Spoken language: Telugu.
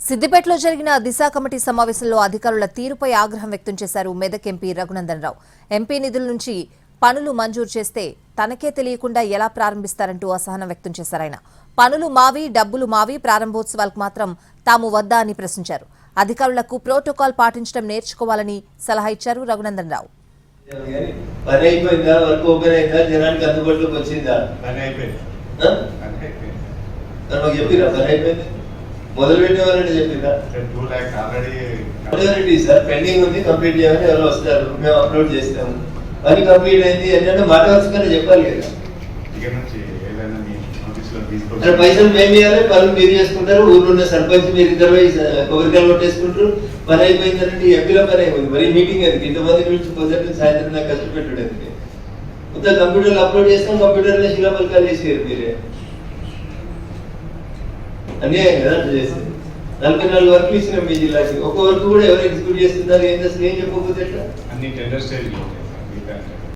సిద్దిపేటలో జరిగిన దిశ కమిటీ సమావేశంలో అధికారుల తీరుపై ఆగ్రహం వ్యక్తం చేశారు మెదక్ ఎంపీ రఘునందన్ రావు. ఎంపీ నిధుల నుంచి పనులు మంజూరు చేస్తే తనకే తెలియకుండా ఎలా ప్రారంభిస్తారంటూ అసహనం వ్యక్తం చేశారాయన. పనులు మావి, డబ్బులు మావి, ప్రారంభోత్సవాలకు మాత్రం తాము వద్దా అని ప్రశ్నించారు. అధికారులకు ప్రోటోకాల్ పాటించడం నేర్చుకోవాలని సలహా ఇచ్చారు రఘునందన్ రావు. మొదలు పెట్టేవారంటే చెప్పిందా సార్ పెండింగ్ ఉంది, కంప్లీట్ చేయాలని ఎవరు వస్తారు, మేము అప్లోడ్ చేస్తాము పని కంప్లీట్ అయింది ఏంటంటే మాట వరుసగానే చెప్పాలి కదా. పైసలు మేము ఇవ్వాలి, పనులు మీరు చేసుకుంటారు, ఊర్లో ఉన్న సర్పంచ్ మీరు ఇద్దరు కొబ్బరికాయలు కొట్టేసుకుంటారు, పని అయిపోయిందంటే ఎంపీల పని అయిపోయింది. మరి మీటింగ్ అది ఇంతమంది నుంచి పొద్దున్న సాయంత్రం దాకా కష్టపెట్టుడు మొత్తం కంప్యూటర్లో అప్లోడ్ చేస్తాం, కంప్యూటర్లో శిలాపలకాలు చేసేది మీరే అన్యాయం కదా. అట్లా చేసేది 44 వర్క్లు ఇచ్చినాం మీ జిల్లాకి, ఒక వర్క్ కూడా ఎవరు ఎగ్జిక్యూట్ చేస్తున్నారు ఏం చెప్పకపోతే ఎట్లా.